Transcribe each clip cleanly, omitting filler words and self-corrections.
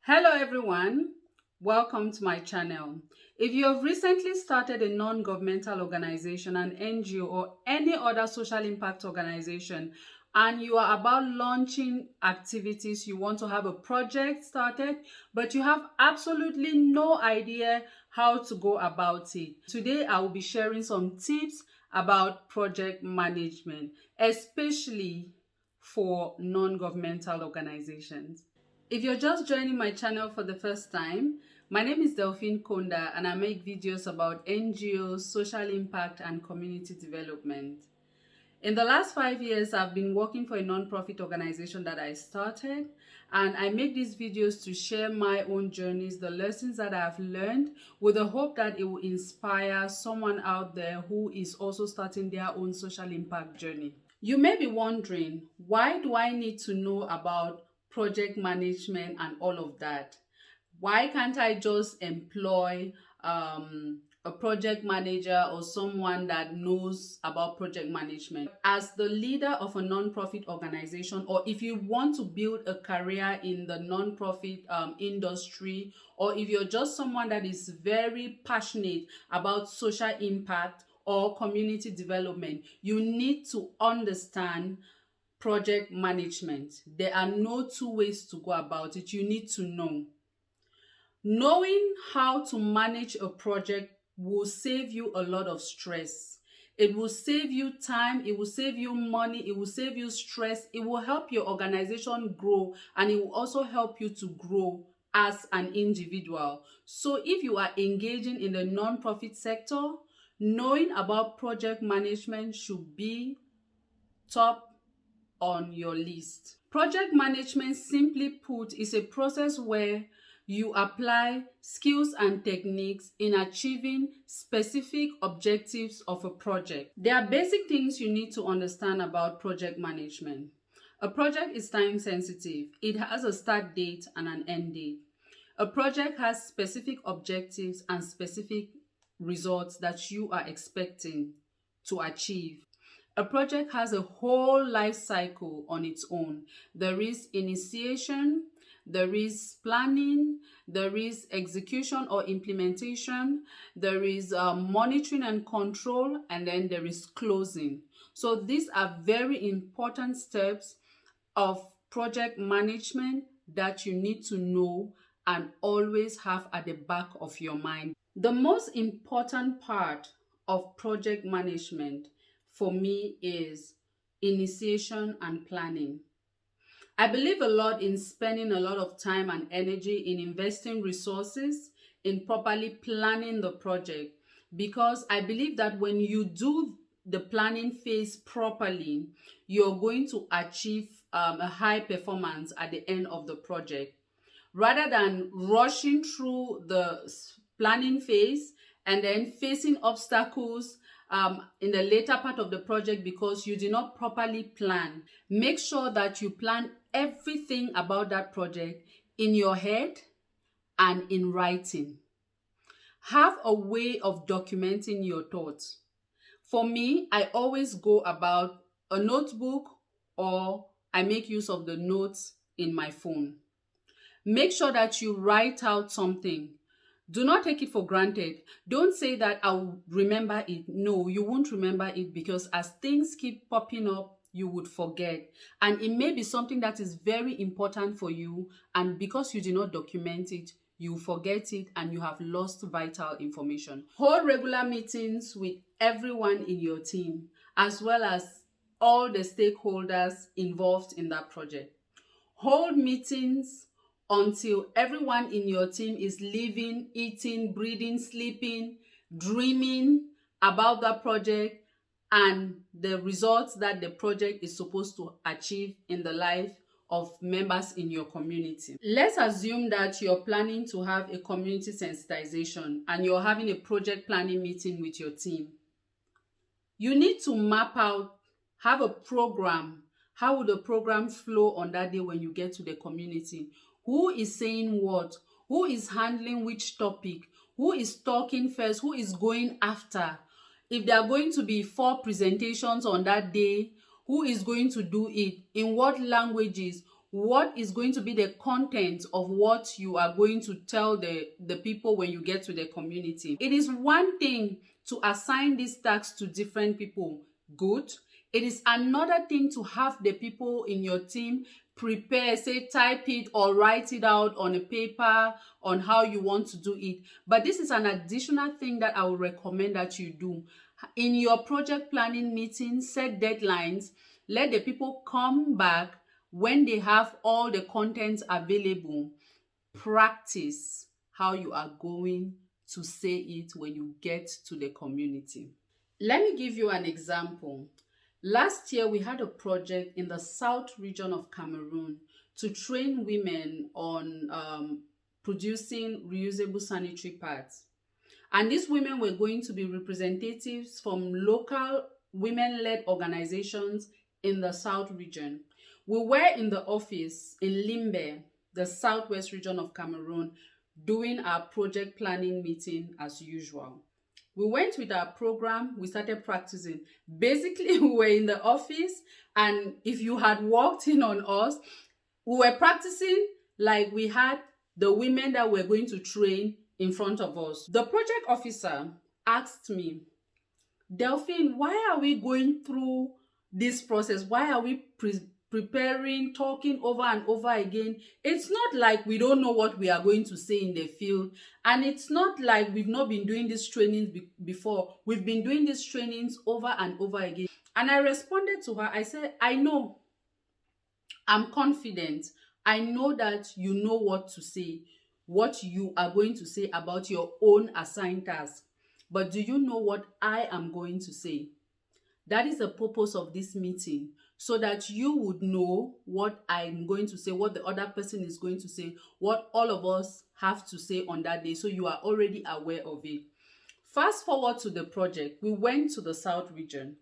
Hello everyone, welcome to my channel. If you have recently started a non-governmental organization, an NGO or any other social impact organization, and you are about launching activities, you want to have a project started, but you have absolutely no idea how to go about it. Today I will be sharing some tips about project management, especially for non-governmental organizations. If you're just joining my channel for the first time, my name is Delphine Konda and I make videos about NGOs, social impact and community development. In the last 5 years, I've been working for a non-profit organization that I started, and I make these videos to share my own journeys, the lessons that I've learned, with the hope that it will inspire someone out there who is also starting their own social impact journey. You may be wondering, why do I need to know about project management and all of that? Why can't I just employ a project manager or someone that knows about project management? As the leader of a non-profit organization, or if you want to build a career in the non-profit industry, or if you're just someone that is very passionate about social impact or community development, you need to understand project management. There are no two ways to go about it. You need to know. Knowing how to manage a project will save you a lot of stress. It will save you time, it will save you money, it will save you stress, it will help your organization grow, and it will also help you to grow as an individual. So if you are engaging in the non-profit sector, knowing about project management should be top on your list. Project management, simply put, is a process where you apply skills and techniques in achieving specific objectives of a project. There are basic things you need to understand about project management. A project is time sensitive. It has a start date and an end date. A project has specific objectives and specific results that you are expecting to achieve. A project has a whole life cycle on its own. There is initiation, there is planning, there is execution or implementation, there is monitoring and control, and then there is closing. So these are very important steps of project management that you need to know and always have at the back of your mind. The most important part of project management for me is initiation and planning. I believe a lot in spending a lot of time and energy in investing resources in properly planning the project, because I believe that when you do the planning phase properly, you're going to achieve a high performance at the end of the project, rather than rushing through the planning phase and then facing obstacles in the later part of the project because you did not properly plan. Make sure that you plan everything about that project in your head and in writing. Have a way of documenting your thoughts. For me, I always go about a notebook, or I make use of the notes in my phone. Make sure that you write out something. Do not take it for granted. Don't say that I'll remember it. No, you won't remember it, because as things keep popping up, you would forget. And it may be something that is very important for you, and because you did not document it, you forget it and you have lost vital information. Hold regular meetings with everyone in your team, as well as all the stakeholders involved in that project. Hold meetings until everyone in your team is living, eating, breathing, sleeping, dreaming about that project and the results that the project is supposed to achieve in the life of members in your community. Let's assume that you're planning to have a community sensitization and you're having a project planning meeting with your team. You need to map out, have a program. How would the program flow on that day when you get to the community? Who is saying what? Who is handling which topic? Who is talking first? Who is going after? If there are going to be 4 presentations on that day, who is going to do it? In what languages? What is going to be the content of what you are going to tell the people when you get to the community? It is one thing to assign these tasks to different people. Good. It is another thing to have the people in your team prepare, say, type it or write it out on a paper on how you want to do it. But this is an additional thing that I would recommend that you do. In your project planning meeting, set deadlines. Let the people come back when they have all the content available. Practice how you are going to say it when you get to the community. Let me give you an example. Last year, we had a project in the south region of Cameroon to train women on producing reusable sanitary pads. And these women were going to be representatives from local women-led organizations in the south region. We were in the office in Limbe, the southwest region of Cameroon, doing our project planning meeting as usual. We went with our program, we started practicing. Basically, we were in the office, and if you had walked in on us, we were practicing like we had the women that we're going to train in front of us. The project officer asked me, Delphine, why are we going through this process? Why are we preparing, talking over and over again? It's not like we don't know what we are going to say in the field, and it's not like we've not been doing these trainings before. We've been doing these trainings over and over again. And I responded to her, I said, I know, I'm confident, I know that you know what to say, what you are going to say about your own assigned task, but do you know what I am going to say? That is the purpose of this meeting, so that you would know what I'm going to say, what the other person is going to say, what all of us have to say on that day, so you are already aware of it. Fast forward to the project. We went to the South region,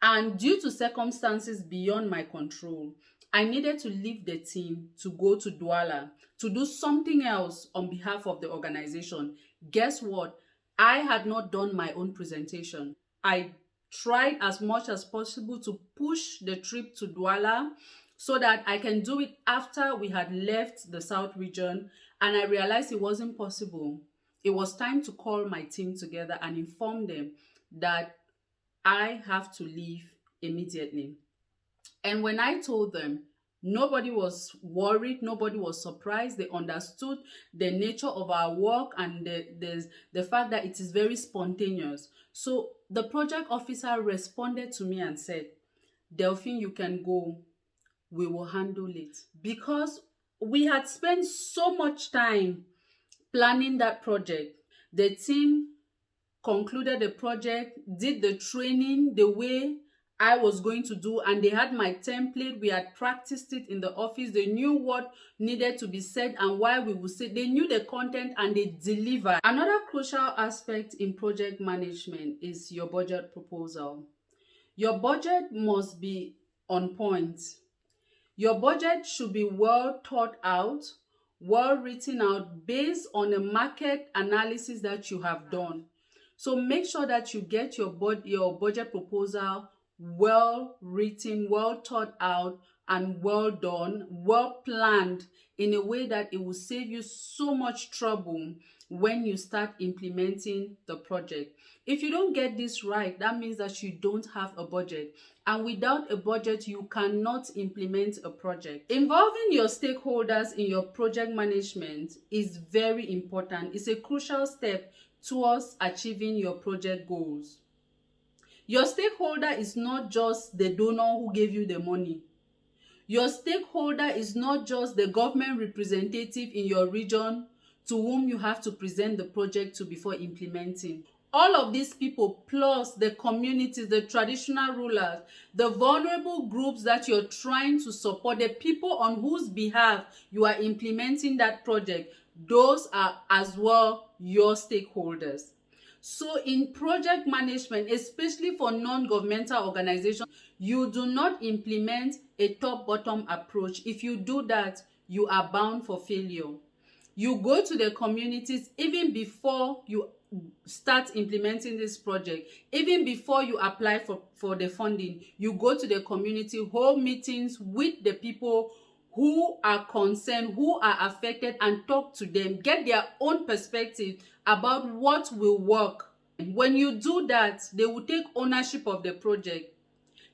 and due to circumstances beyond my control, I needed to leave the team to go to Douala to do something else on behalf of the organization. Guess what? I had not done my own presentation. I tried as much as possible to push the trip to Douala so that I can do it after we had left the South region, and I realized it wasn't possible. It was time to call my team together and inform them that I have to leave immediately. And when I told them, nobody was worried, nobody was surprised. They understood the nature of our work and the fact that it is very spontaneous. So the project officer responded to me and said, Delphine, you can go. We will handle it. Because we had spent so much time planning that project. The team concluded the project, did the training the way I was going to do, and they had my template. We had practiced it in the office. They knew what needed to be said and why we would say. They knew the content and they delivered. Another crucial aspect in project management is your budget proposal. Your budget must be on point. Your budget should be well thought out, well written out, based on a market analysis that you have done. So make sure that you get your budget proposal well written, well thought out, and well done, well planned, in a way that it will save you so much trouble when you start implementing the project. If you don't get this right, that means that you don't have a budget. And without a budget, you cannot implement a project. Involving your stakeholders in your project management is very important. It's a crucial step towards achieving your project goals. Your stakeholder is not just the donor who gave you the money. Your stakeholder is not just the government representative in your region to whom you have to present the project to before implementing. All of these people, plus the communities, the traditional rulers, the vulnerable groups that you're trying to support, the people on whose behalf you are implementing that project, those are as well your stakeholders. So in project management, especially for non-governmental organizations, you do not implement a top-bottom approach. If you do that, you are bound for failure. You go to the communities even before you start implementing this project, even before you apply for the funding. You go to the community, hold meetings with the people who are concerned, who are affected, and talk to them. Get their own perspective about what will work. When you do that, they will take ownership of the project.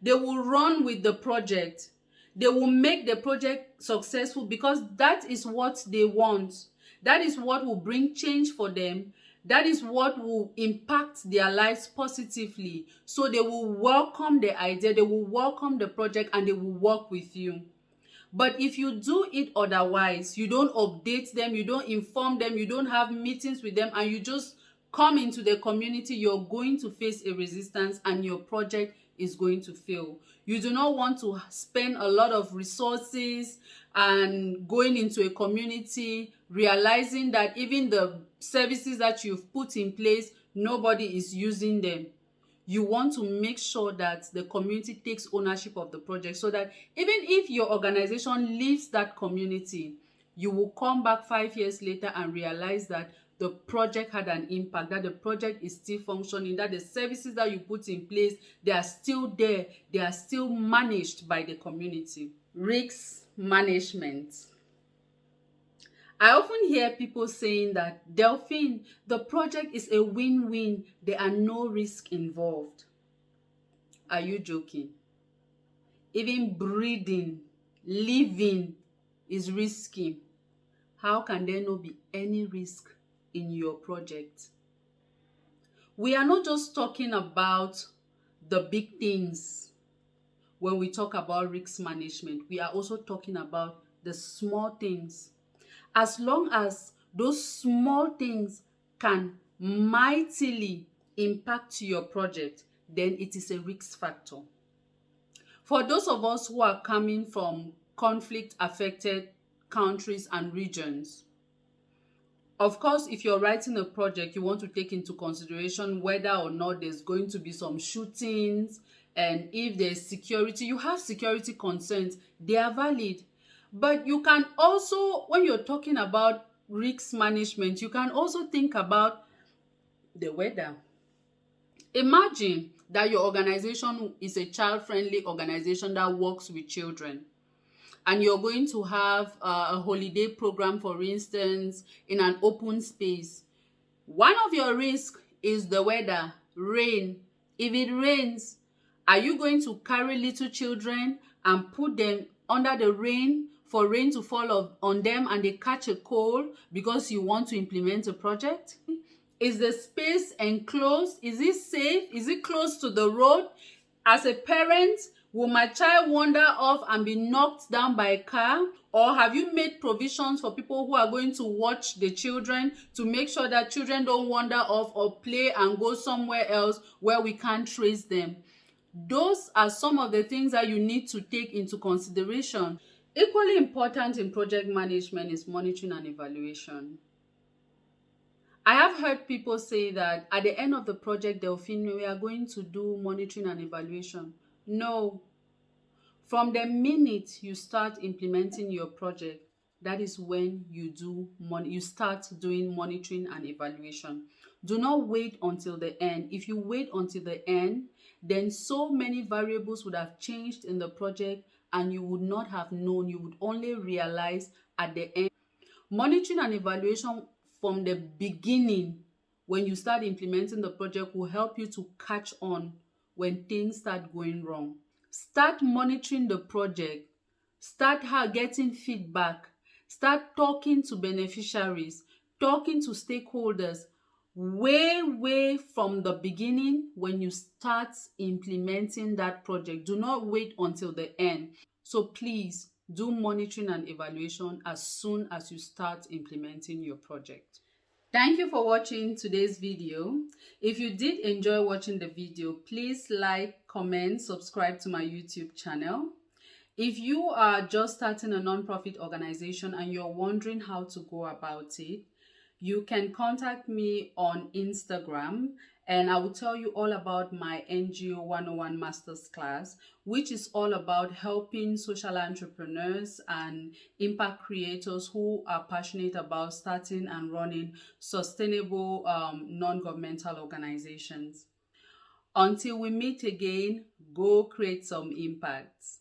They will run with the project. They will make the project successful because that is what they want. That is what will bring change for them. That is what will impact their lives positively. So they will welcome the idea, they will welcome the project, and they will work with you. But if you do it otherwise, you don't update them, you don't inform them, you don't have meetings with them, and you just come into the community, you're going to face a resistance and your project is going to fail. You do not want to spend a lot of resources and going into a community, realizing that even the services that you've put in place, nobody is using them. You want to make sure that the community takes ownership of the project, so that even if your organization leaves that community, you will come back 5 years later and realize that the project had an impact, that the project is still functioning, that the services that you put in place, they are still there, they are still managed by the community. Risk management. I often hear people saying that, Delphine, the project is a win-win. There are no risks involved. Are you joking? Even breathing, living is risky. How can there not be any risk in your project? We are not just talking about the big things when we talk about risk management. We are also talking about the small things. As long as those small things can mightily impact your project, then it is a risk factor. For those of us who are coming from conflict-affected countries and regions, of course, if you're writing a project, you want to take into consideration whether or not there's going to be some shootings, and if there's security, you have security concerns, they are valid. But you can also, when you're talking about risk management, you can also think about the weather. Imagine that your organization is a child-friendly organization that works with children, and you're going to have a holiday program, for instance, in an open space. One of your risks is the weather, rain. If it rains, are you going to carry little children and put them under the rain for rain to fall on them and they catch a cold because you want to implement a project? Is the space enclosed? Is it safe? Is it close to the road? As a parent, will my child wander off and be knocked down by a car? Or have you made provisions for people who are going to watch the children to make sure that children don't wander off or play and go somewhere else where we can't trace them? Those are some of the things that you need to take into consideration. Equally important in project management is monitoring and evaluation. I have heard people say that at the end of the project, Delphine, we are going to do monitoring and evaluation. No. From the minute you start implementing your project, that is when you start doing monitoring and evaluation. Do not wait until the end. If you wait until the end, then so many variables would have changed in the project and you would not have known. You would only realize at the end. Monitoring and evaluation from the beginning, when you start implementing the project, will help you to catch on when things start going wrong. Start monitoring the project. Start getting feedback. Start talking to beneficiaries, talking to stakeholders way from the beginning when you start implementing that project. Do not wait until the end. So please do monitoring and evaluation as soon as you start implementing your project. Thank you for watching today's video. If you did enjoy watching the video, please like, comment, subscribe to my YouTube channel. If you are just starting a nonprofit organization and you're wondering how to go about it, you can contact me on Instagram and I will tell you all about my NGO 101 Masters class, which is all about helping social entrepreneurs and impact creators who are passionate about starting and running sustainable non-governmental organizations. Until we meet again, go create some impact.